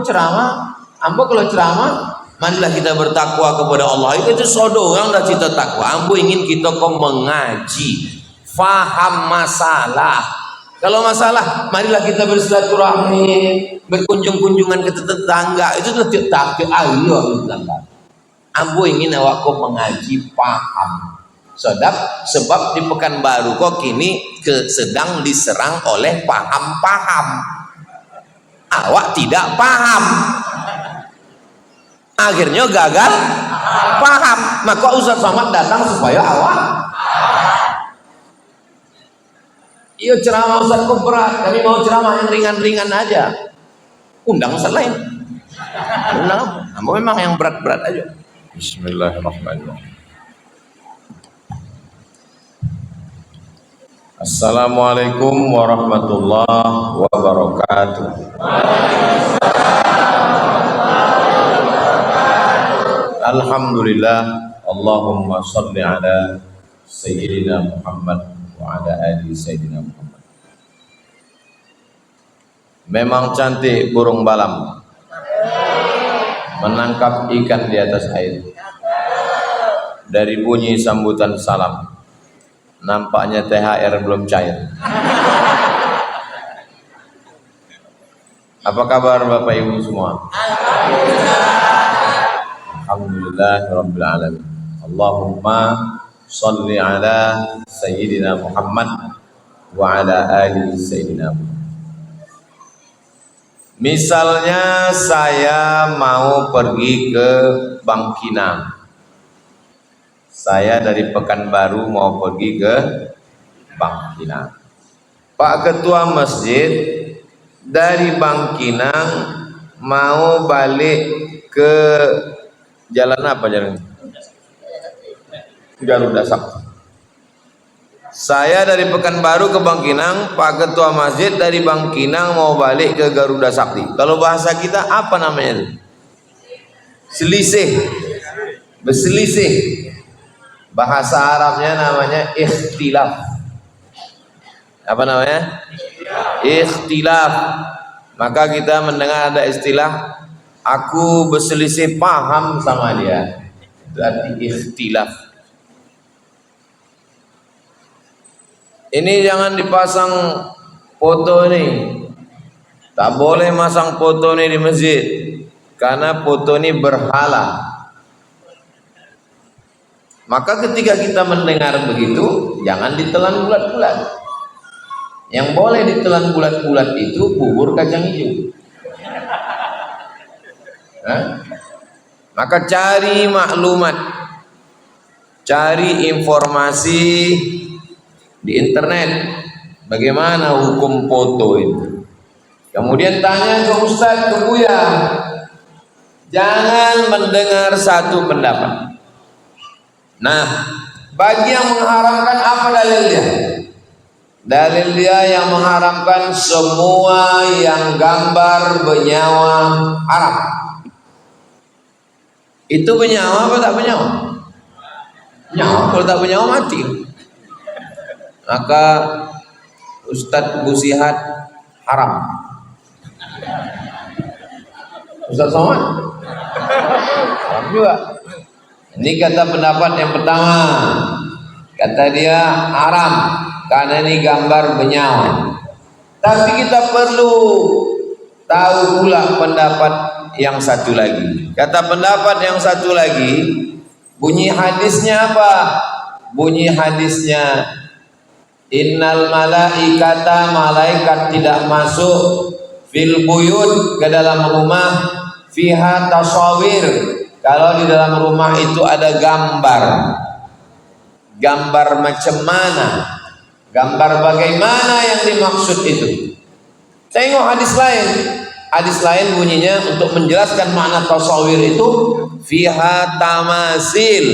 ceramah, ambo kalau ceramah, marilah kita bertakwa kepada Allah. Itu sodo orang dah cita takwa. Ambo ingin kita kok mengaji, faham masalah. Kalau masalah, marilah kita bersilaturahmi, berkunjung-kunjungan ke tetangga. Itu tuh tak ayo tetangga. Ambo ingin awak kok mengaji, paham. Sebab di Pekanbaru kok kini sedang diserang oleh paham-paham. Awak tidak paham, akhirnya gagal paham. Maka Ustaz Somad datang supaya awak iya ceramah Ustaz kok berat, kami mau ceramah yang ringan-ringan aja. Undang Ustaz lain, undang apa? Memang yang berat-berat aja. Bismillahirrahmanirrahim. Assalamualaikum warahmatullahi wabarakatuh. Alhamdulillah, Allahumma salli ala Sayyidina Muhammad wa ala ali Sayyidina Muhammad. Memang cantik burung balam menangkap ikan di atas air. Dari bunyi sambutan salam, nampaknya THR belum cair. Apa kabar Bapak Ibu semua? Alhamdulillah Rabbil Alamin. Allahumma salli ala Sayyidina Muhammad wa ala ali Sayyidina Muhammad. Misalnya saya mau pergi ke Bangkinang. Saya dari Pekanbaru mau pergi ke Bangkinang. Pak Ketua Masjid dari Bangkinang mau balik ke jalan apa jalan? Garuda Sakti. Saya dari Pekanbaru ke Bangkinang, Pak Ketua Masjid dari Bangkinang mau balik ke Garuda Sakti. Kalau bahasa kita apa namanya itu? Selisih. Berselisih. Bahasa Arabnya namanya ikhtilaf. Apa namanya? Ikhtilaf. Maka kita mendengar ada istilah, aku berselisih paham sama dia. Itu arti ikhtilaf. Ini jangan dipasang foto ini. Tak boleh masang foto ini di masjid, karena foto ini berhala. Maka ketika kita mendengar begitu, jangan ditelan bulat-bulat. Yang boleh ditelan bulat-bulat itu bubur kacang hijau. Maka cari maklumat, cari informasi di internet, bagaimana hukum foto itu. Kemudian tanya ke Ustadz, ke Buya. Jangan mendengar satu pendapat. Nah, bagi yang mengharamkan, apa dalil dia? Dalil dia yang mengharamkan semua yang gambar bernyawa haram. Itu bernyawa apa tak bernyawa? Nyawa, kalau tak bernyawa mati. Maka Ustadz Busihat haram. Ustadz Somad haram juga. Ini kata pendapat yang pertama. Kata dia haram karena ini gambar bernyawa. Tapi kita perlu tahu pula pendapat yang satu lagi. Kata pendapat yang satu lagi, bunyi hadisnya apa? Bunyi hadisnya, innal malaikata, malaikat tidak masuk fil buyut, ke dalam rumah, fiha tasawir, kalau di dalam rumah itu ada gambar. Gambar macam mana? Gambar bagaimana yang dimaksud itu? Tengok hadis lain. Hadis lain bunyinya untuk menjelaskan makna tasawir itu, fiha tamasil,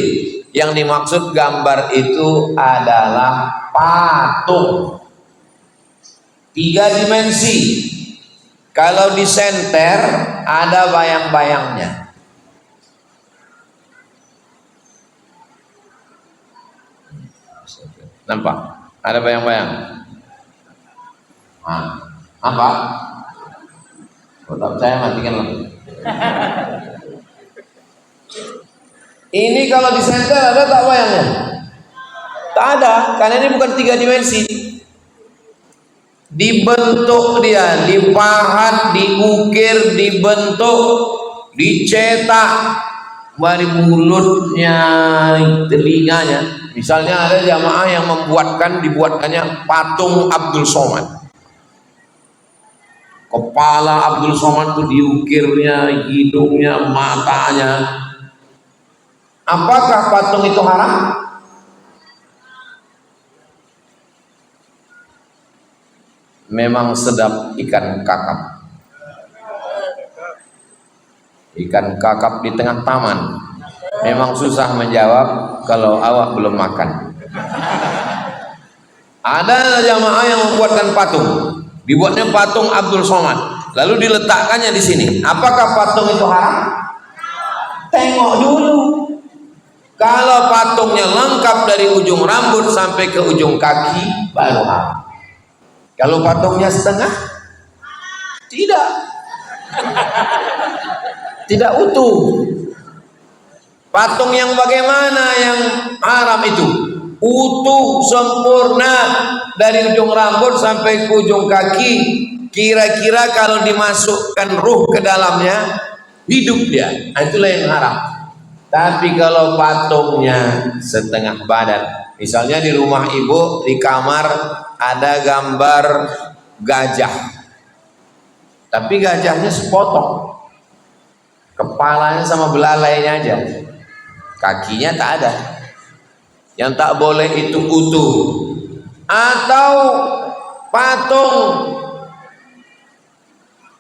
yang dimaksud gambar itu adalah patung 3 dimensi. Kalau disenter ada bayang-bayangnya. Nampak? Ada bayang-bayang. Apa? Kalau tak percaya matikan lah. Ini kalau disentel ada tak wayangnya? Tak ada, karena ini bukan 3 dimensi. Dibentuk dia, dipahat, diukir, dibentuk, dicetak, dari mulutnya, telinganya. Misalnya ada jamaah yang dibuatkannya patung Abdul Somad. Kepala Abdul Somad itu diukirnya, hidungnya, matanya. Apakah patung itu haram? Memang sedap ikan kakap. Ikan kakap di tengah taman. Memang susah menjawab kalau awak belum makan. Ada jamaah yang membuatkan patung. Dibuatnya patung Abdul Somad. Lalu diletakkannya di sini. Apakah patung itu haram? Tengok dulu. Kalau patungnya lengkap dari ujung rambut sampai ke ujung kaki, baru haram. Kalau patungnya setengah, tidak utuh. Patung yang bagaimana yang haram itu? Utuh, sempurna dari ujung rambut sampai ke ujung kaki. Kira-kira kalau dimasukkan ruh ke dalamnya, hidup dia. Itulah yang haram. Tapi kalau patungnya setengah badan, misalnya di rumah ibu, di kamar ada gambar gajah, tapi gajahnya sepotong, kepalanya sama belalainya aja, kakinya tak ada. Yang tak boleh itu utuh. Atau patung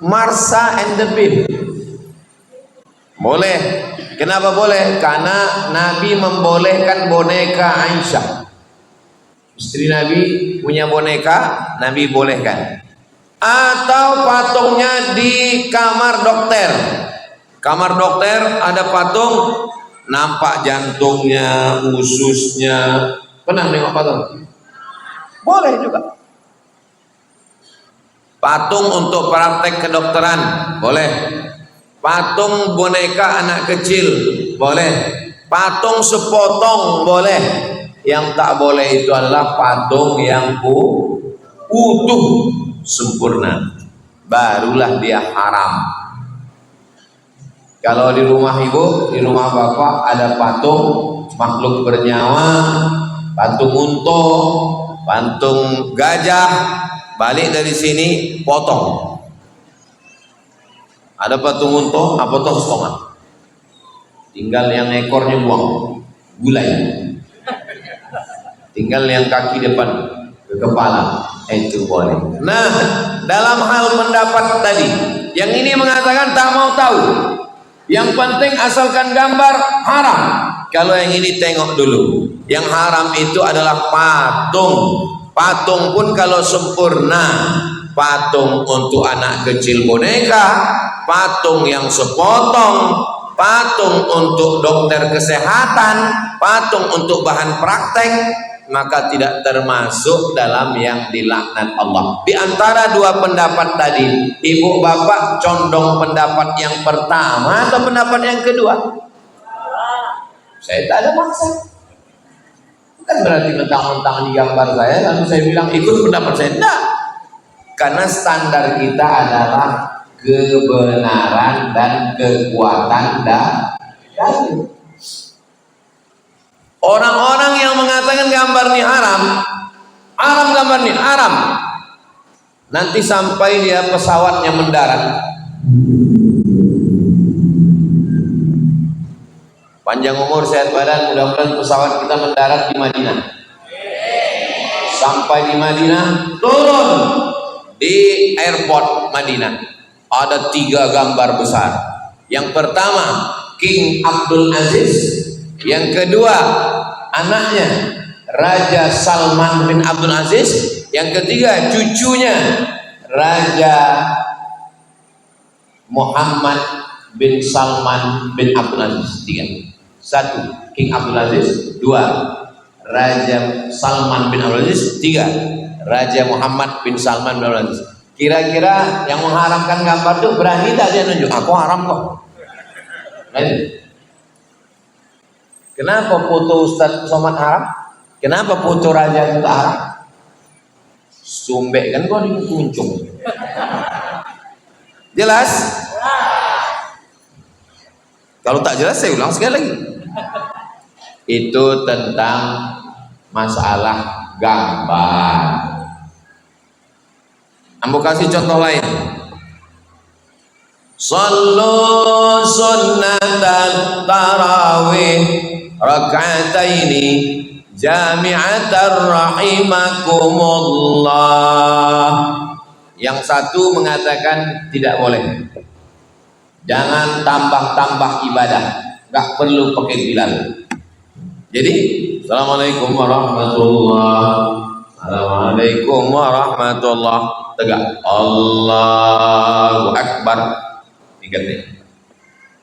Marsha and the Bean, boleh. Kenapa boleh? Karena Nabi membolehkan boneka Aisyah, istri Nabi punya boneka, Nabi bolehkan. Atau patungnya di kamar dokter. Kamar dokter ada patung, nampak jantungnya, ususnya. Pernah nengok patung? Boleh juga. Patung untuk praktek kedokteran, boleh. Patung boneka anak kecil, boleh. Patung sepotong, boleh. Yang tak boleh itu adalah patung yang utuh, sempurna. Barulah dia haram. Kalau di rumah ibu, di rumah bapak ada patung makhluk bernyawa, patung unta, patung gajah, balik dari sini potong. Ada patung unta, potong setengah. Tinggal yang ekornya buang, gulai. Tinggal yang kaki depan ke kepala, itu boleh. Nah, dalam hal pendapat tadi, yang ini mengatakan tak mau tahu. Yang penting asalkan gambar, haram. Kalau yang ini tengok dulu. Yang haram itu adalah patung. Patung pun kalau sempurna, patung untuk anak kecil boneka, patung yang sepotong, patung untuk dokter kesehatan, patung untuk bahan praktek, maka tidak termasuk dalam yang dilaknat Allah. Di antara dua pendapat tadi, ibu bapak condong pendapat yang pertama atau pendapat yang kedua? Saya tak ada maksud. Bukan berarti mentang-mentang di gambar saya lalu saya bilang ikut pendapat saya. Tidak. Karena standar kita adalah kebenaran dan kekuatan dalil. Orang-orang yang mengatakan gambar ini haram, gambar ini haram. Nanti sampai dia pesawatnya mendarat, panjang umur sehat badan, mudah-mudahan pesawat kita mendarat di Madinah. Sampai di Madinah, turun di airport Madinah, ada 3 gambar besar. Yang pertama King Abdul Aziz, yang kedua anaknya Raja Salman bin Abdul Aziz, yang ketiga cucunya Raja Muhammad bin Salman bin Abdul Aziz. 3. 1 King Abdul Aziz, 2 Raja Salman bin Abdul Aziz, 3 Raja Muhammad bin Salman bin Abdul Aziz. Kira-kira yang mengharamkan gambar itu berani tak dia nunjuk? Aku haram kok. Kenapa foto Ustaz Somad haram? Kenapa foto raja itu tak haram? Sumbek kan kau di kuncung. Jelas? Kalau tak jelas saya ulang sekali lagi. Itu tentang masalah gambar. Ambo kasih contoh lain. Sallu sunnatan tarawih raka'ataini jami'atan rahimakumullah. Yang satu mengatakan tidak boleh. Jangan tambah-tambah ibadah, enggak perlu pakai bilal. Jadi, assalamualaikum warahmatullahi. Assalamualaikum warahmatullahi. Tegak. Allahu Akbar. Ingat nih.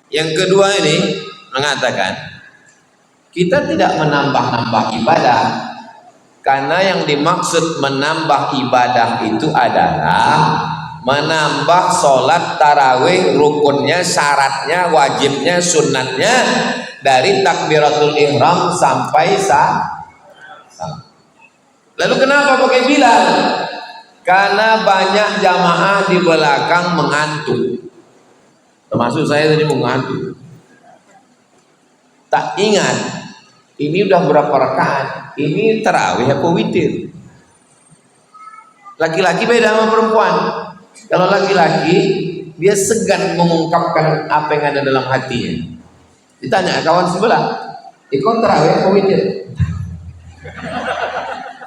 Yang kedua ini mengatakan kita tidak menambah-nambah ibadah, karena yang dimaksud menambah ibadah itu adalah menambah sholat tarawih, rukunnya, syaratnya, wajibnya, sunnatnya dari takbiratul ihram sampai Lalu kenapa pakai bilal? Karena banyak jamaah di belakang mengantuk, termasuk saya tadi mengantuk. Tak ingat ini udah berapa rakaat, ini tarawih apa witir. Laki-laki beda sama perempuan. Kalau laki-laki dia segan mengungkapkan apa yang ada dalam hatinya. Ditanya kawan sebelah, ikut tarawih apa witir?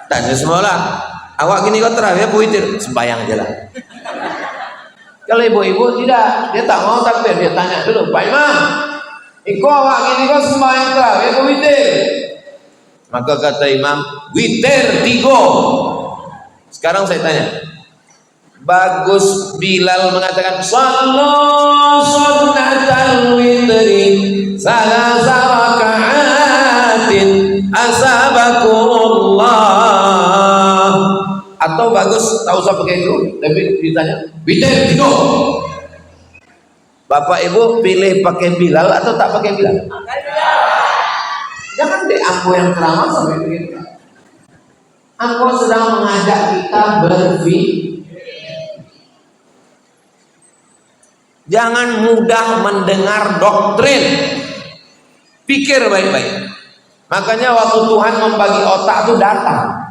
Tanya sebelah, awak gini kau tarawih apa witir? Sembahyang aja lah. Kalau ibu-ibu tidak, dia tak mau takbir, dia tanya dulu, Pak Imam, ikut awak gini kau sembahyang tarawih apa witir? Maka kata imam, witir 3. Sekarang saya tanya, bagus Bilal mengatakan sallu sunnatal witri salasa raka'atin asabakumullah, atau bagus tak usah pakai itu, tapi ditanya witir 3. Bapak Ibu pilih pakai Bilal atau tak pakai Bilal? Jangan deh aku yang ceramah sampai begitu. Aku sedang mengajak kita berpikir. Jangan mudah mendengar doktrin. Pikir baik-baik. Makanya waktu Tuhan membagi otak itu datang.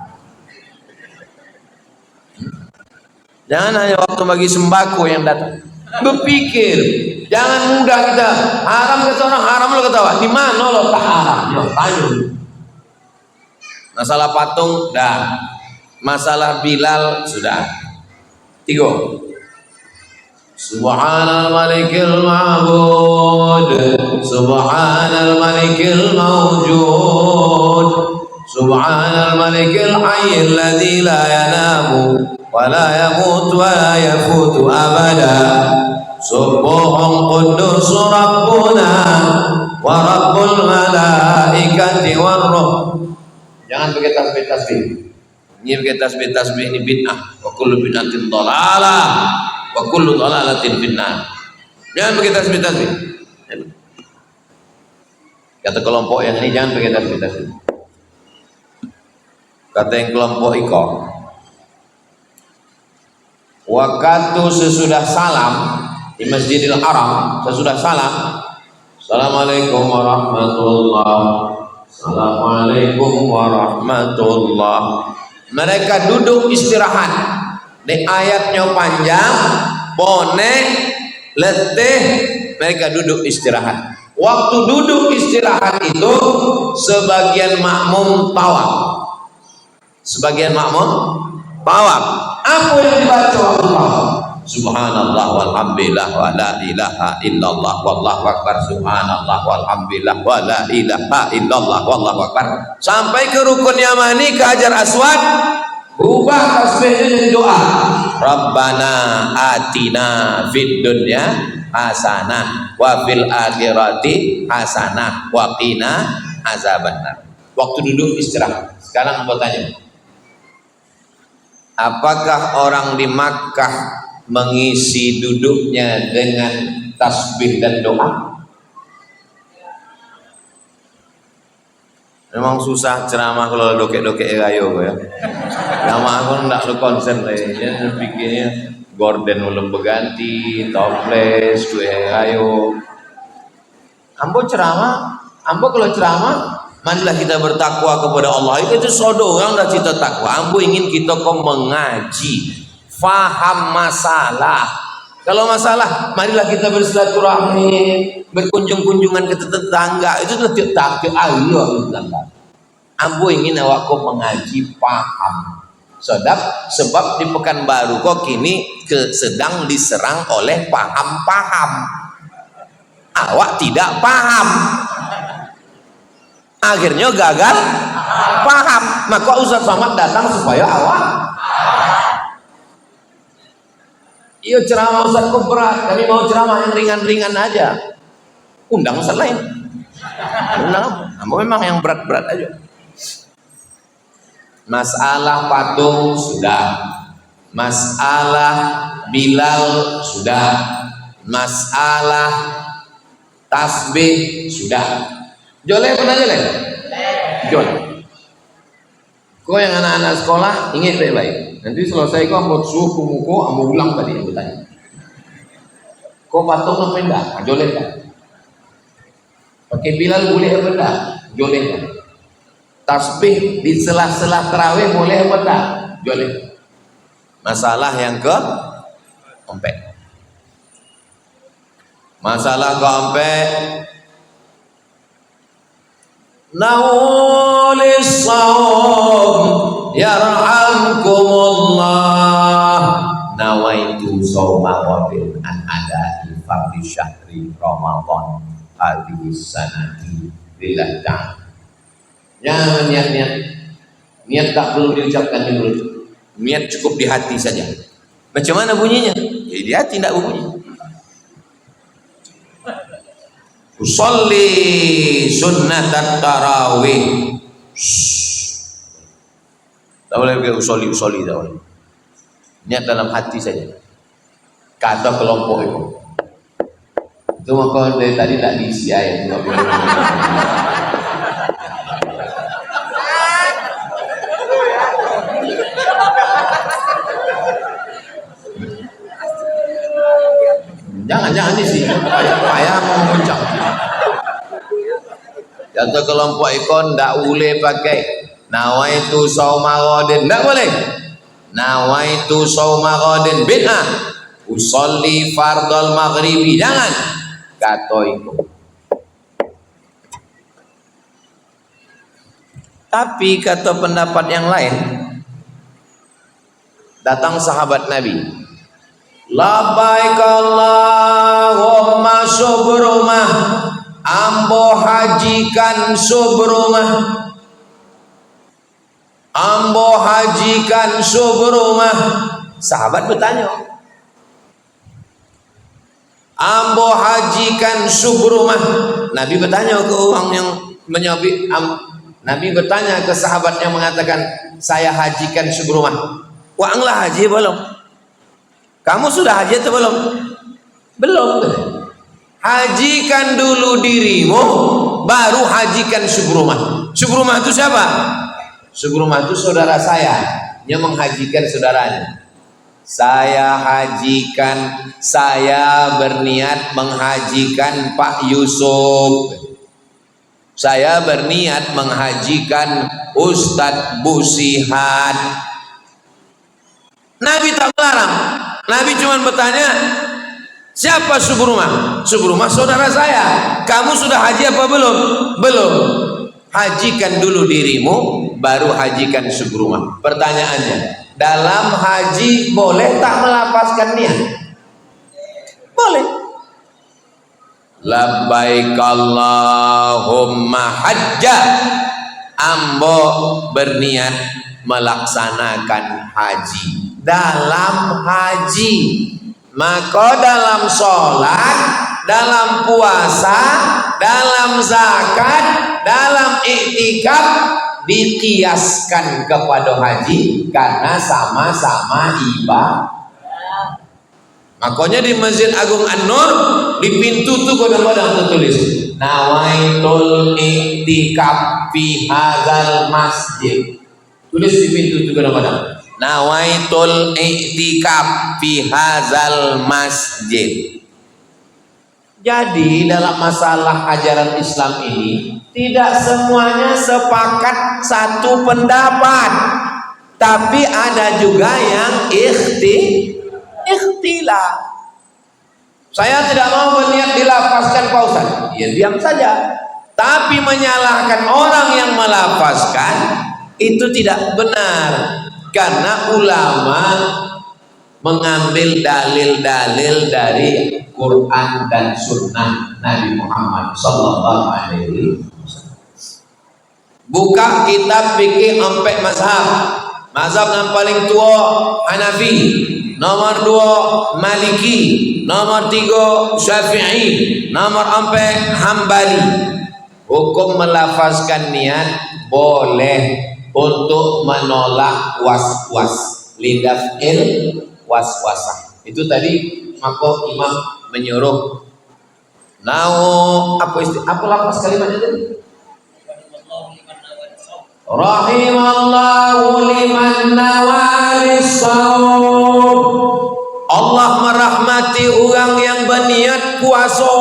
Jangan hanya waktu bagi sembako yang datang. Berpikir. Jangan mudah kita haram, kata orang haram, lo ketawa. Di mana lo tak haram? Yo, tanya. Masalah patung dah. Masalah Bilal sudah. 3. Subhanal malikil ma'bud, subhanal malikil mawjud, subhanal malikil hayyil ladzi la yanamu wa la yamut wa la yafutu abada, subuhun quddus rabbuna wa rabbul malaikati war ruh. Jangan pakai tasbih-tasbih. Ini pakai tasbih-tasbih ini bid'ah. Wa kullu bid'atin dhalalah wa kullu dhalalatin finnar. Jangan pakai tasbih-tasbih. Kata kelompok yang ini jangan pakai tasbih-tasbih. Kata yang kelompok Iko, waktu sesudah salam di Masjidil Haram, sesudah salam, assalamualaikum warahmatullahi, assalamualaikum warahmatullahi, mereka duduk istirahat. Di ayatnya panjang, bonek, letih, mereka duduk istirahat. Waktu duduk istirahat itu sebagian makmum tawaf. Sebagian makmum tawaf. Apa yang dibaca waktu tawaf? Subhanallah walhamdulillah wa la ilaha illallah wallahu akbar. Subhanallah walhamdulillah wa la ilaha illallah wallahu akbar. Sampai ke rukun yamani, ke Hajar Aswad, ubah tasbihnya jadi doa. Rabbana atina fid dunya hasanah wa fil akhirati hasanah wa qina azabannar. Waktu duduk istirahat. Sekarang mau tanya, Apakah orang di Makkah mengisi duduknya dengan tasbih dan doa? Memang susah ceramah kalau dokek-dokek ayo ya. Nama aku ndak lu konsen lah ya, pikirnya gorden ulem beganti, toples, kue ayo. Ambo ceramah, ambo kalau ceramah, marilah kita bertakwa kepada Allah. Itu sodo orang dah cita takwa. Ambo ingin kita kok mengaji, faham masalah. Kalau masalah, marilah kita bersilaturahmi, berkunjung-kunjungan ke tetangga. Itu adalah takwa Allah tetangga. Ambo ingin awak kok mengaji, paham. Sebab di Pekanbaru kok kini sedang diserang oleh paham-paham. Awak tidak paham, akhirnya gagal paham. Maka Ustaz Somad datang supaya awak. Iya ceramah Ustaz kok berat, kami mau ceramah yang ringan-ringan aja. Undang Ustaz lain. Undang apa? Memang yang berat-berat aja. Masalah patung sudah, masalah Bilal sudah, masalah tasbih sudah. Joleh pernah joleh? Joleh. Kau yang anak-anak sekolah ingat baik-baik. Nanti selesai kau ambil suhu muko, ambil ulang tadi yang bertanya. Kau patung apa enggak? Joleh kan? Pakai Bilal boleh apa enggak? Joleh kan? Tasbih di sela-sela tarawih boleh apa enggak? Joleh. Masalah yang keempat. Masalah keempat, naulis saum yarhamkumullah, nawaitu sauma wabil an adai fardhi syahri Ramadan hadhihi sanati lillah ta'ala. Jangan niat tak perlu diucapkan di mulut, niat cukup di hati saja. Macam mana bunyinya? Ya, di hati tidak berbunyi. Usolli sunnatan tarawih. Tak boleh pakai usolli tak boleh. Niat dalam hati saja. Kata kelompok itu. Itu maka dari tadi tak diisi ayat. Jangan diisi. Payah mau mencang. Contoh kelompok ikon ndak boleh pakai nawaitu sauma ghadin, ndak boleh. Nawaitu sauma ghadin bid'ah. Usolli fardal maghribi, jangan. Kata itu. Tapi kata pendapat yang lain, datang sahabat Nabi. Labbaik Allahumma subrumah, ambo hajikan subrumah, ambo hajikan subrumah. Sahabat bertanya, ambo hajikan subrumah. Nabi bertanya ke orang yang menyabit. Nabi bertanya ke sahabat yang mengatakan, saya hajikan subrumah. Wah, englah haji belum? Kamu sudah haji atau belum? Belum. Hajikan dulu dirimu, baru hajikan subrumah. Subrumah itu siapa? Subrumah itu saudara saya yang menghajikan saudaranya. Saya hajikan, saya berniat menghajikan Pak Yusuf. Saya berniat menghajikan Ustadz Busihat. Nabi tak melarang. Nabi cuma bertanya, siapa subrumah? Subrumah saudara saya. Kamu sudah haji apa belum? Belum. Hajikan dulu dirimu, baru hajikan subrumah. Pertanyaannya, dalam haji boleh tak melapaskan niat? Boleh. Labbaik Allahumma hajja, ambo berniat melaksanakan haji. Dalam haji, maka dalam sholat, dalam puasa, dalam zakat, dalam iktikaf dikiaskan kepada haji karena sama-sama ibadah. Makanya di Masjid Agung An-Nur di pintu tuh kadang-kadang tertulis nawaitul iktikaf fi hadzal masjid. Tulis di pintu tuh kadang-kadang nawaitul iktikaf fi hadzal masjid. Jadi dalam masalah ajaran Islam ini tidak semuanya sepakat satu pendapat, tapi ada juga yang ikhtilaf. Saya tidak mau berniat dilafazkan Pak Ustaz, ya diam saja. Tapi menyalahkan orang yang melafazkan itu tidak benar, karena ulama mengambil dalil-dalil dari Quran dan Sunnah Nabi Muhammad Sallallahu Alaihi Wasallam. Buka kitab fikih sampai mazhab yang paling tua Hanafi, nomor 2 Maliki, nomor 3 Syafi'i, nomor 4 Hambali. Hukum melafazkan niat boleh untuk menolak was-was, lidaf'il was-wasah. Itu tadi maka imam menyuruh apa lafaz kalimatnya tadi? Rahimallahu liman nawalis shaum. Allah merahmati orang yang berniat puasa.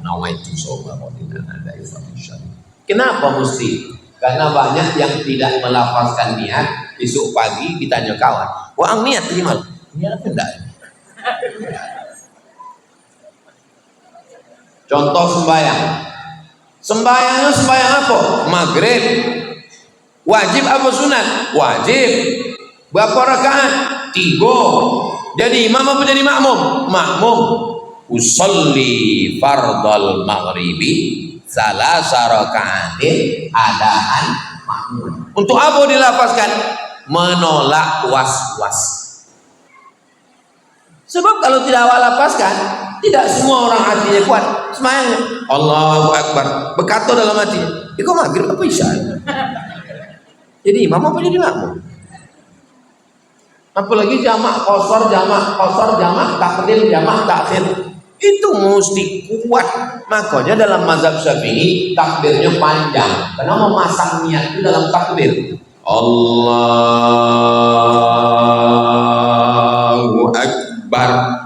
Nawaitu shaum. Kenapa mesti? Karena banyak yang tidak melafazkan niat, besok pagi ditanya kawan, "Wah, niat gimana?" Niat enggak. Contoh sembahyang. Sembahyangnya sembahyang apa? Maghrib. Wajib apa sunat? Wajib. Berapa rakaat? 3. Jadi imam apa jadi makmum? Makmum. Usolli fardal maghribi salasa rakaatin adaan makmum. Untuk apa dilafazkan? Menolak was-was. Sebab kalau tidak awal lapaskan, tidak semua orang hatinya kuat. Semuanya Allahu Akbar berkata dalam hati, itu maghrib apa isya? Jadi imam apa jadi makmum? Apalagi jamak qasar, jamak takdim, jamak takhir, itu mesti kuat. Makanya dalam mazhab Syafi'i takbirnya panjang, karena memasang niat itu dalam takbir. Allahu Akbar.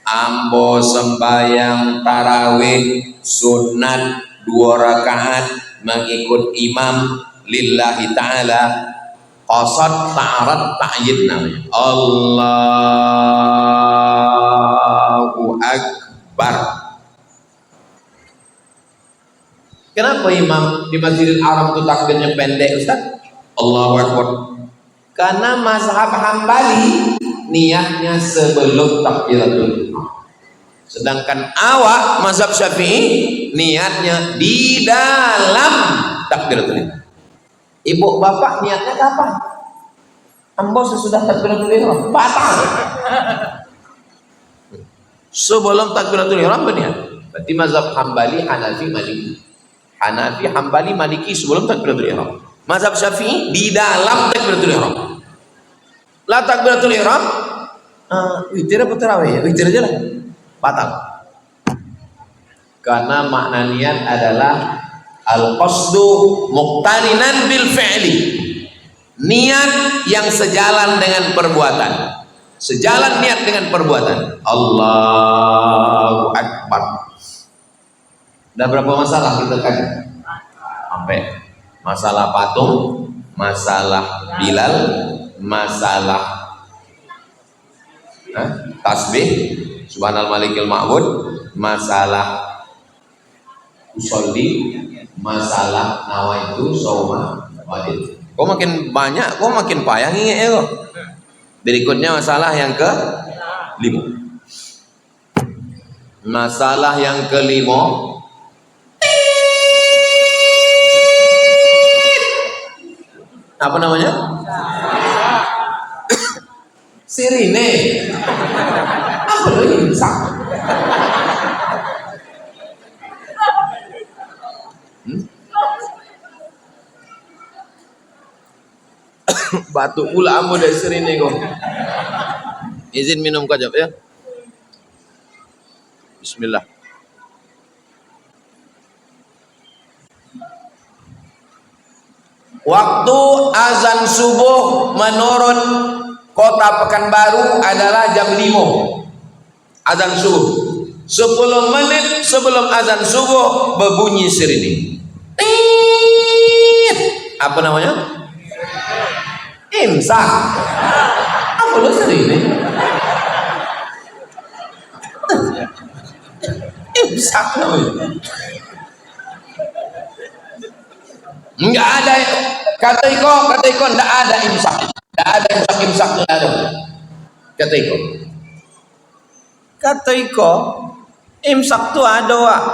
Ambo sembahyang tarawih sunat 2 rakaat mengikut imam lillahi ta'ala, qasad ta'arad ta'yid namanya. Allahu Akbar. Kenapa imam di Masjidil Haram itu takbirnya pendek, Ustaz? Allahu Akbar. Karena mazhab Hambali niatnya sebelum takbiratul ihram. Sedangkan awak mazhab Syafi'i niatnya di dalam takbiratul ihram. Ibu bapak niatnya kapan? Ambo sesudah takbiratul ihram batal. Sebelum takbiratul ihram berniat. Berarti mazhab Hambali, Hanafi, Maliki. Hanafi, Hambali, Maliki sebelum takbiratul ihram. Mazhab Syafi'i di dalam takbiratul ihram. Lah takbiratul ihram witir apa tarawih ya? Witir aja lah. Batal. Karena makna niat adalah al-qasdu muqtarinan bil fi'li. Niat yang sejalan dengan perbuatan. Sejalan niat dengan perbuatan. Allahu Akbar. Ada berapa masalah kita kan? Sampai masalah patung, masalah Bilal, masalah tasbih, subhanal malikil ma'bud, masalah usolli, masalah nawaitu shauma wadid. Kok makin banyak, kok makin payah nginget ya kok. Berikutnya masalah yang ke-5. Masalah yang ke-5, apa namanya? Sirine. Apa lagi? Batuk pula ambo dari serine kok. Izin minum kajap ya. Bismillah. Waktu azan subuh menurut Kota Pekanbaru adalah jam 5. Azan subuh. 10 menit sebelum azan subuh berbunyi sirine. Apa namanya? Imsak. Apa lo sirine? Imsak namanya. Enggak ada, kata Iko enggak ada imsak. Enggak ada imsak enggak ada. Kata Iko imsak tuh ada, Wak.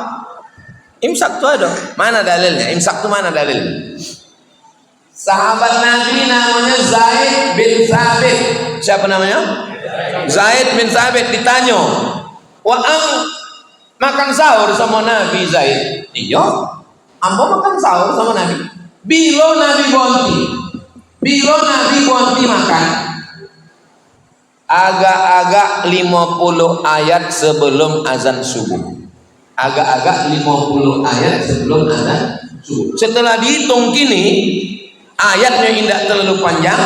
Imsak tuh ada. Mana dalilnya? Imsak tuh mana dalilnya? Sahabat Nabi namanya Zaid bin Thabit. Siapa namanya? Zaid bin Thabit ditanya, "Wa'ang makan sahur sama Nabi Zaid?" "Iya, ambo makan sahur sama Nabi." Bila Nabi Bonti makan agak-agak 50 ayat sebelum azan subuh. Agak-agak 50 ayat sebelum azan subuh. Setelah dihitung kini, ayatnya tidak terlalu panjang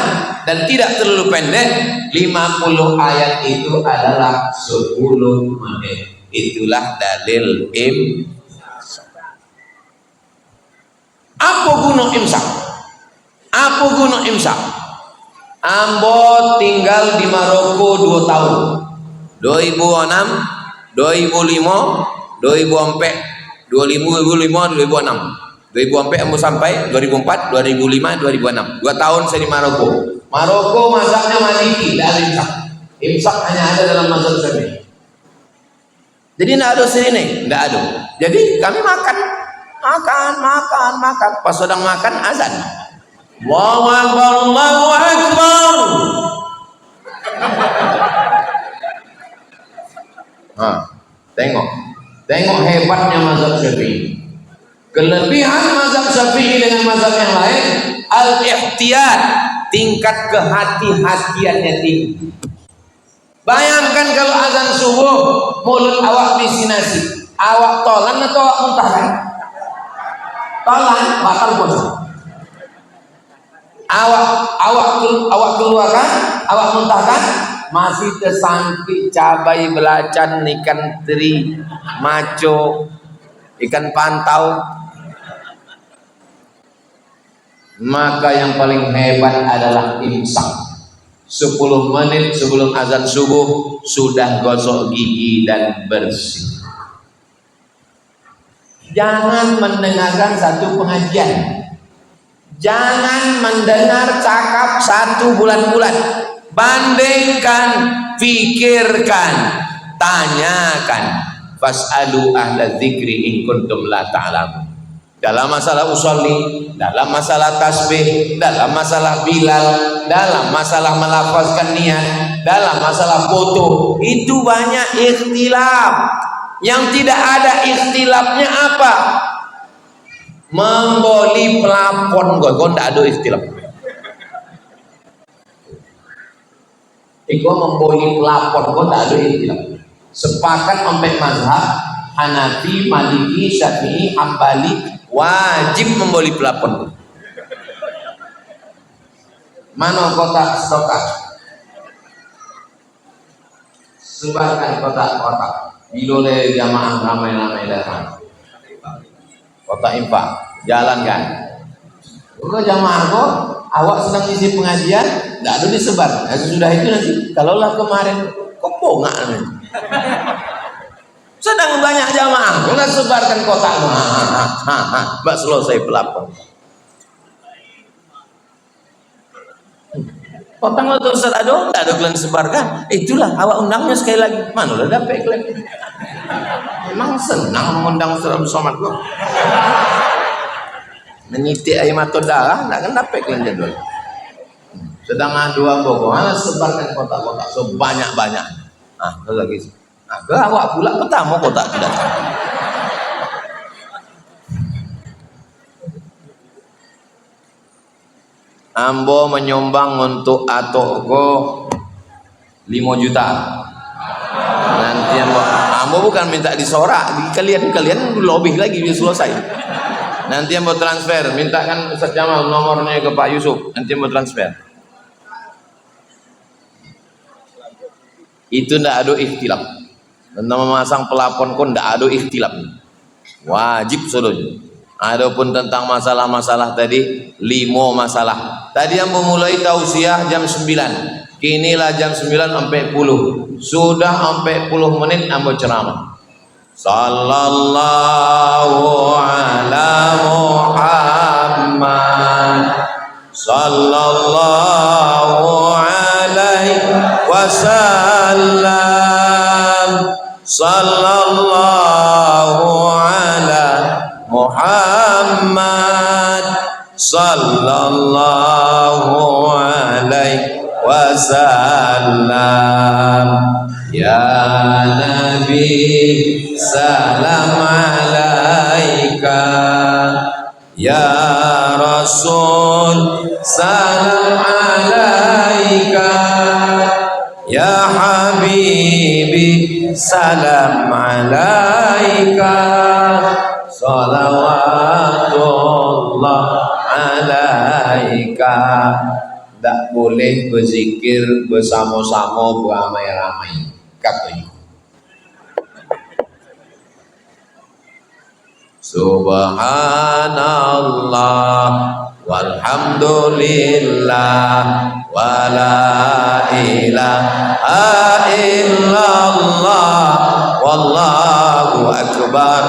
dan tidak terlalu pendek. 50 ayat itu adalah 10 menit. Itulah dalil Apa guna imsak? Ambo tinggal di Maroko 2 tahun. 2006, 2005, 2004, 2005, 2006. 2004 ambo sampai 2004, 2005, 2006. 2 tahun saya di Maroko. Maroko mazhabnya Maliki, tidak ada imsak. Imsak hanya ada dalam mazhab Syafi'i. Jadi tidak ada sirine, tidak ada. Jadi kami makan. Pas sedang makan azan. Allahu Akbar, Allahu Akbar. Tengok hebatnya mazhab Syafi'i. Kelebihan mazhab Syafi'i dengan mazhab yang lain, al-ihtiyat, tingkat kehati-hatiannya tinggi. Bayangkan kalau azan subuh, mulut awak berisi nasi, awak tolan atau awak muntahkan? Tolan, batal puasa. Awak keluarkan, awak muntahkan, masih tersangkit cabai belacan, ikan teri, maco, ikan pantau. Maka yang paling hebat adalah imsak. 10 menit sebelum azan subuh sudah gosok gigi dan bersih. Jangan mendengarkan satu pengajian. Jangan mendengar cakap 1 bulan-bulan. Bandingkan, pikirkan, tanyakan. Fas'alu ahla dzikri in kuntum la ta'lamun. Dalam masalah usolli, dalam masalah tasbih, dalam masalah bilal, dalam masalah melafazkan niat, dalam masalah foto, itu banyak ikhtilaf. Yang tidak ada ikhtilafnya apa? Memboli pelapon, gue tidak ada ikhtilaf. Iko memboli pelapon, gue tidak ada ikhtilaf. Sepakat sampai mazhab Hanafi, Maliki, Syafi'i, Hambali wajib memboli pelapon. Mana kotak stokak? Sebarkan kotak-kotak. Bilole jamaah ramai-ramai datang. Kotak infak, jalankan. Kok jamaah kok awak sedang isi pengajian, tidak ada disebar. Sudah itu nanti, kalaulah kemarin kok bongak nih. Sedang banyak jamaah, nggak sebarkan kotak. Mbak selesai pelapor. Potong untuk Ustaz Ado, tidak ada kalian sebarkan. Itulah awak undangnya sekali lagi. Mana udah dapet kalian? Memang senang mengundang Ustaz Abdul Somad kok. Menyitik air mata darah, tidak akan dapet kalian jadwal. Sedang adu apa? Mana sebarkan kotak-kotak sebanyak-banyak. Itu lagi. Ke awak pula pertama kotak tidak. Ambo menyumbang untuk atoko 5 juta. Nanti ambo bukan minta disorak, kalian lobby lagi biar selesai. Nanti ambo transfer, mintakan Ustaz Jamal nomornya ke Pak Yusuf, nanti ambo transfer. Itu ndak ada ikhtilaf. Tentang memasang pelapon pun ndak ada ikhtilaf. Wajib solonya. Adapun tentang masalah-masalah tadi 5 masalah. Tadi yang memulai tausiah jam 9. Kinilah jam 9 sampai 10. Sudah sampai 10 menit ambo ceramah. Sallallahu ala Muhammad. Sallallahu alaihi wasallam. Sallallahu ala Muhammad sallallahu alaihi wasallam. Ya Nabi salam alaika, ya Rasul salam alaika, ya Habibi salam alaika, salawatullah alaika. Tak boleh berzikir bersama-sama beramai-ramai, katanya. Subhanallah walhamdulillah wala ilaha illallah wallahu akbar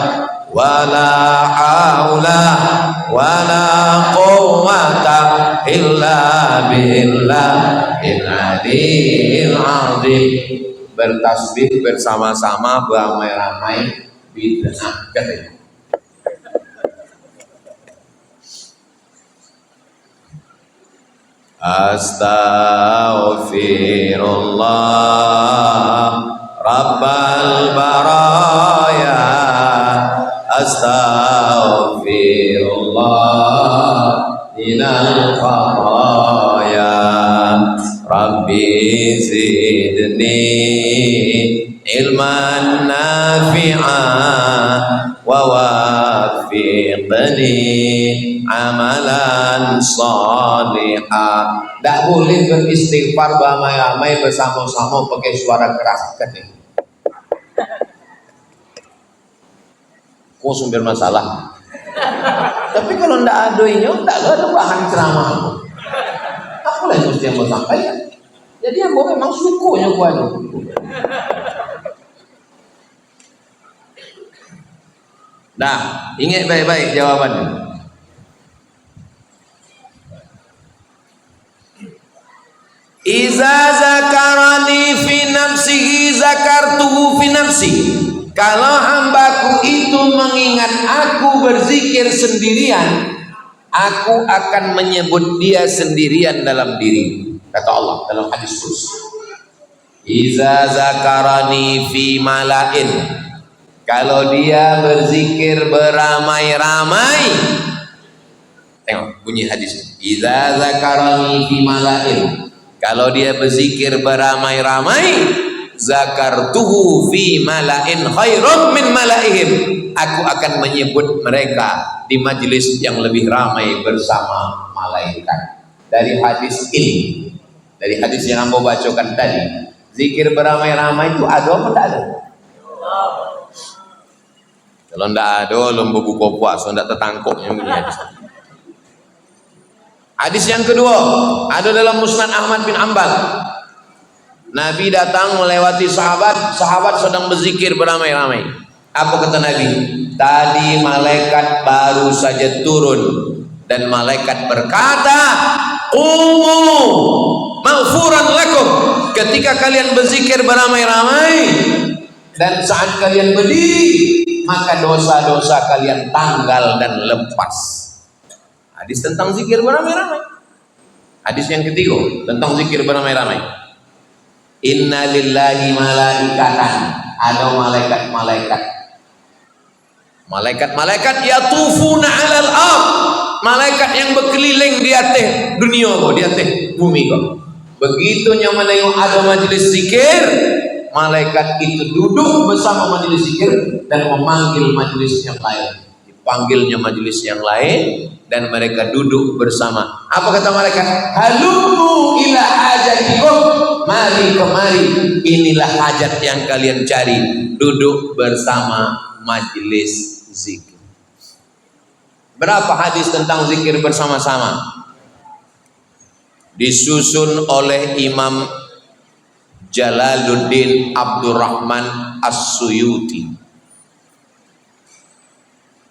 wala haula wala quwwata illa billahil aliyyil azim. Bertasbih bersama-sama beramai-ramai bid'ah, katanya. Astaghfirullah Rabbal baraya, astaghfirullah minal khataya, Rabbi zidni ilman nafi'an wa wafiqni amalan salihah. Tak boleh beristighfar beramai-ramai bersama-sama pakai suara keras, katanya. Kau sumber masalah. Tapi kalau ndak ada ini, ndak ada bahan ceramah. Apa lah yang mesti yang mau sampaikan? Jadi yang memang sukunya gua itu. Nah, ingat baik-baik jawabannya. Iza zakarani fi nafsihi zakartuhu fi nafsi. Kalau hambaku itu mengingat aku berzikir sendirian, aku akan menyebut dia sendirian dalam diri. Kata Allah dalam hadis qudsi. Iza zakarani fi malain. Kalau dia berzikir beramai-ramai, tengok bunyi hadis. Iza zakarani fi malain. Kalau dia berzikir beramai-ramai, zakartuhu fi malain khairum min malaihim. Aku akan menyebut mereka di majlis yang lebih ramai bersama malaikat. Dari hadis ini, dari hadis yang ambo bacakan tadi, zikir beramai-ramai itu ada apa tidak ada? Kalau tidak ada, lembu buku puasa tidak tertangkap yang bunyi hadis. Hadis yang kedua ada dalam Musnad Ahmad bin Ambal. Nabi datang melewati sahabat sedang berzikir beramai-ramai. Apa kata Nabi? Tadi malaikat baru saja turun dan malaikat berkata, "Qumu maghfuran lakum." Ketika kalian berzikir beramai-ramai dan saat kalian berdiri, maka dosa-dosa kalian tanggal dan lepas. Hadis tentang zikir beramai-ramai. Hadis yang ketiga tentang zikir beramai-ramai. Inna lillahi malaikatan. Ada malaikat-malaikat. Malaikat-malaikat yatufuna 'alal ardh. malaikat yang berkeliling di atas dunia kok, di atas bumi kok. Begitu yang menengok ada majelis zikir, malaikat itu duduk bersama majelis zikir dan memanggil majelis yang lain. Dipanggilnya majelis yang lain dan mereka duduk bersama. Apa kata malaikat? Halumu ila hajatikum, mari kemari, inilah hajat yang kalian cari. Duduk bersama majelis zikir. Berapa hadis tentang zikir bersama-sama? Disusun oleh Imam Jalaluddin Abdurrahman As-Suyuti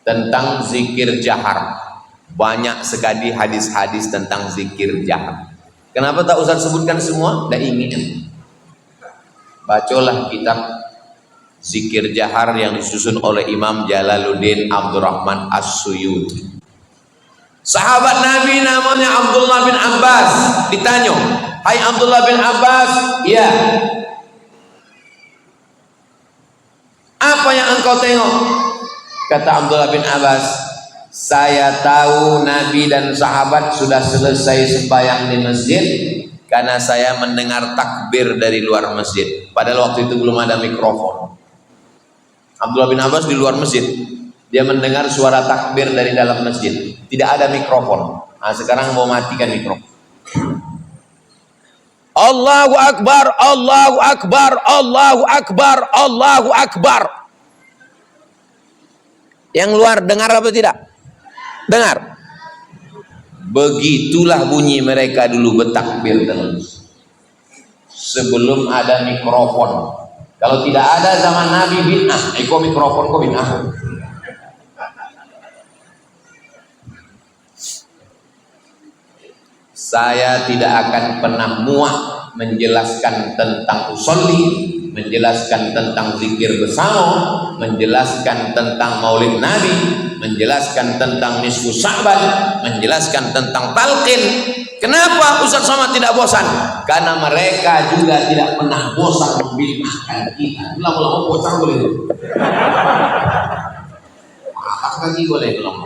tentang zikir jahar. Banyak sekali hadis-hadis tentang zikir jahar. Kenapa tak usah sebutkan semua? Tidak ingin. Bacalah kitab zikir jahar yang disusun oleh Imam Jalaluddin Abdurrahman As-Suyuti. Sahabat Nabi namanya Abdullah bin Abbas ditanya, "Hai Abdullah bin Abbas, ya, apa yang engkau tengok?" Kata Abdullah bin Abbas, "Saya tahu Nabi dan sahabat sudah selesai sembahyang di masjid karena saya mendengar takbir dari luar masjid." Padahal waktu itu belum ada mikrofon. Abdullah bin Abbas di luar masjid, dia mendengar suara takbir dari dalam masjid, tidak ada mikrofon. Nah, sekarang mau matikan mikrofon. Allahu Akbar, Allahu Akbar, Allahu Akbar, Allahu Akbar. Yang luar dengar apa tidak? Dengar. Begitulah bunyi mereka dulu bertakbir dalam masjid. Sebelum ada mikrofon. Kalau tidak ada zaman Nabi bid'ah, eko mikrofon kok bid'ah. Saya tidak akan pernah muak menjelaskan tentang usolli, menjelaskan tentang zikir bersama, menjelaskan tentang maulid Nabi, menjelaskan tentang nisfu Sya'ban, menjelaskan tentang talqin. Kenapa Ustaz Somad tidak bosan? Karena mereka juga tidak pernah bosan membid'ahkan kita. Lama-lama bosan boleh. Lagi boleh belum?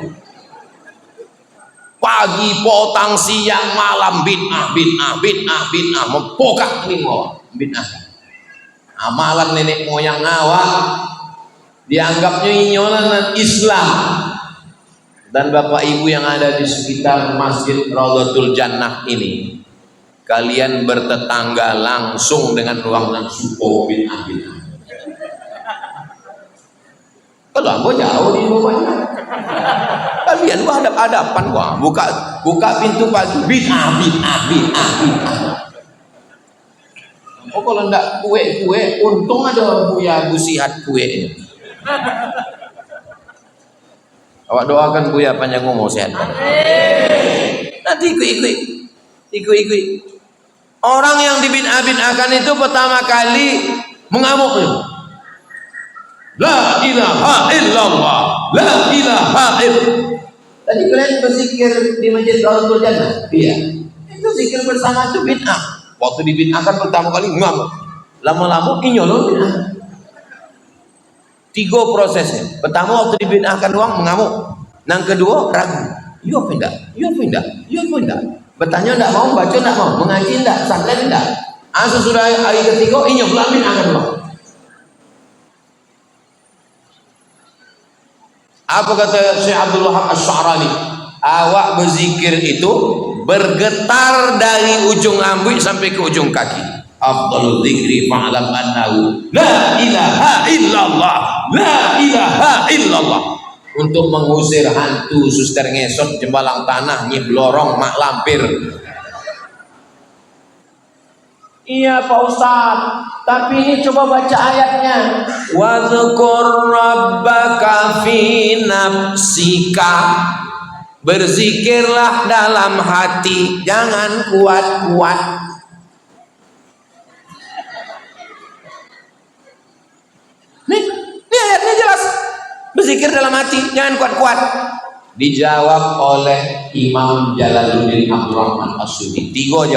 Pagi, potang, siang, malam bid'ah, bid'ah, bid'ah, bid'ah, mempokak ini mau bid'ah. Amalan nenek moyang awak dianggapnya inyolan Islam. Dan bapak ibu yang ada di sekitar Masjid Raudhatul Jannah ini, kalian bertetangga langsung dengan ruangan supo bid'ah bid'ah. Kalau aku jauh di rumahnya, kalian gua hadap-hadapan gua, buka pintu pagi bid'ah bid'ah bid'ah bid'ah. Oh kalau enggak kue, untung ada Buya Busihat kuenya. Awak doakan Buya panjang umur sehat. Nanti ikut. Orang yang dibid'ah-bid'ahkan itu pertama kali mengamuk. La ilaha illallah, la ilaha illallah. Tadi kalian berzikir di Masjid Raudhatul Jannah? Iya. Itu zikir bersama itu bid'ah. Waktu dibid'ahkan pertama kali ngamuk. Lama-lama inyolong bid'ah. 3 prosesnya. Pertama waktu dibid'ahkan uang mengamuk. Yang kedua ragu. Yo pindah. Bertanya enggak mau, baca enggak mau, mengaji enggak, santren enggak. Sesudah hari ketiga inyolong bid'ahkan uang. Apa kata Syekh Abdul Wahab Asy-Sya'rani? Awak berzikir itu bergetar dari ujung rambut sampai ke ujung kaki. Afdhalul dzikri fa'lam annahu la ilaha illallah, la ilaha illallah. Untuk mengusir hantu, suster ngesot, jembalang tanah, nyiblorong, mak lampir. Iya Pak Ustaz, tapi ini coba baca ayatnya. Wadhkur rabbaka fi nafsika. Berzikirlah dalam hati, jangan kuat-kuat. Nih ayatnya jelas. Berzikir dalam hati, jangan kuat-kuat. Dijawab oleh Imam Jalaluddin Abdurrahman As-Suyuti. 3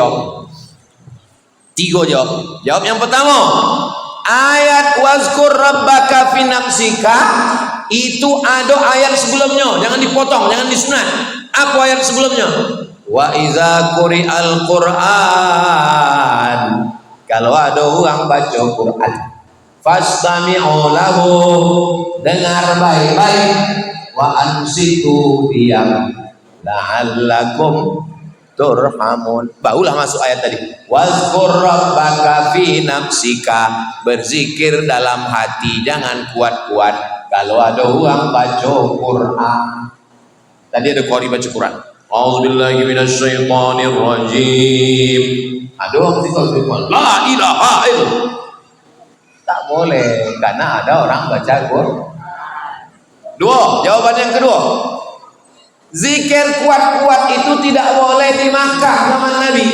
jawab. Jawab yang pertama, ayat wazkur rabbaka fi nafsika itu ada ayat sebelumnya, jangan dipotong, jangan disunat. Apa ayat sebelumnya? Wa iza quri'al Qur'an, kalau ada orang baca Quran, fastami'u lahu, dengar baik-baik, wa ansitu, diam, la'allakum turhamun. Barulah masuk ayat tadi. Wazkur rabbaka fi nafsika, berzikir dalam hati, jangan kuat-kuat kalau ada orang baca Quran. Tadi ada qari baca Quran. A'udzubillahi minasyaitonir rajim. Ada orang mesti kalau la ilaha illallah. Tak boleh karena ada orang baca Quran. Dua, jawaban yang kedua. Zikir kuat-kuat itu tidak boleh di Makkah zaman Nabi.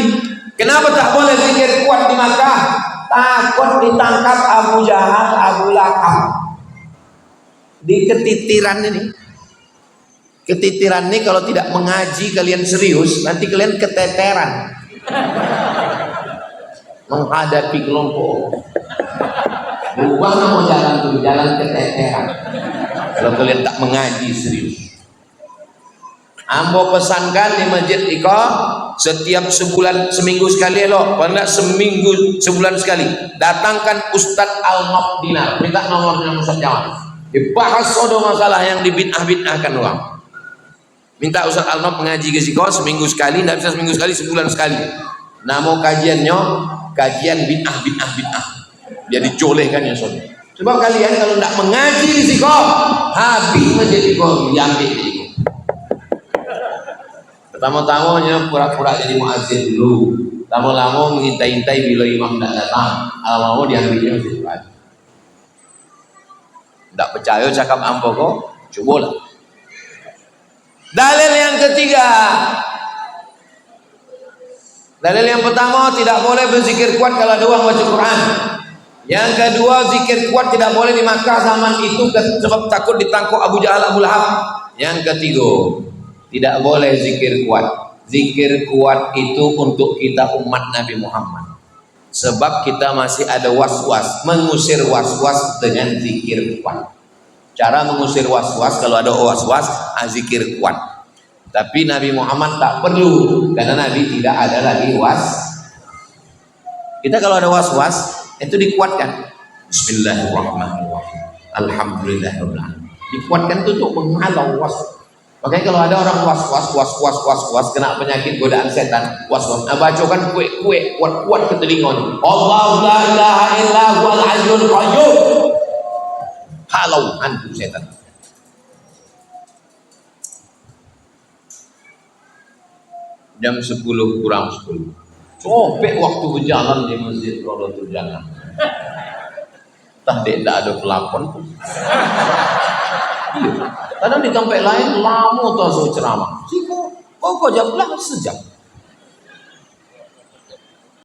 Kenapa tak boleh zikir kuat di Makkah? Takut ditangkap Abu Jahal, Abu Lahab. Di ketitiran ini. Ketitiran ini kalau tidak mengaji kalian serius, nanti kalian keteteran menghadapi kelompok. Buang mau jalan tuh, jalan keteteran. Kalau kalian tak mengaji serius. Ambo pesankan di Masjid Iqah setiap sebulan, seminggu sekali loh, pernah seminggu sebulan sekali datangkan Ustadz Al-Nof Dinar, minta nomornya Ustadz Jawa, dibahas sodo masalah yang dibid'ah-bid'ahkan orang. Minta Ustadz Al-Nof mengaji ke Iqah seminggu sekali, tidak bisa seminggu sekali, sebulan sekali. Nama kajiannya kajian bid'ah, biar dijolehkan ya sodo. Sebab kalian kalau tidak mengaji di Iqah, habis Masjid Iqah diambil. Pertama-tamanya pura-pura jadi muazzin dulu, lama-lama mengintai-intai bila imam tidak datang, lama-lama diambilnya masjid lagi. Tidak percaya cakap ambo kok, cobalah. Dalil yang ketiga, dalil yang pertama tidak boleh berzikir kuat kalau ada orang baca Quran. Yang kedua, zikir kuat tidak boleh di Makkah zaman itu sebab takut ditangkap Abu Jahal, Abu Lahab. Yang ketiga, tidak boleh zikir kuat. Zikir kuat itu untuk kita umat Nabi Muhammad. Sebab kita masih ada was-was, mengusir was-was dengan zikir kuat. Cara mengusir was-was, kalau ada was-was, zikir kuat. Tapi Nabi Muhammad tak perlu, karena Nabi tidak ada lagi was. Kita kalau ada was-was, itu dikuatkan. Bismillahirrahmanirrahim. Alhamdulillahirabbil alamin. Dikuatkan itu untuk menghalau was. Makanya kalau ada orang was kena penyakit godaan setan, was-was, bacakan kue kuat-kuat ke telinga. Allahu la ilaha illa huwal hayyul qayyum. Halau hantu setan. Jam 10 kurang 10. Copek waktu berjalan di Masjid Rodotul Jannah. Tadi tidak ada pelakon pun. Iya. Kadang di tempat lain lama tuh ceramah. Kok jam belah sejam.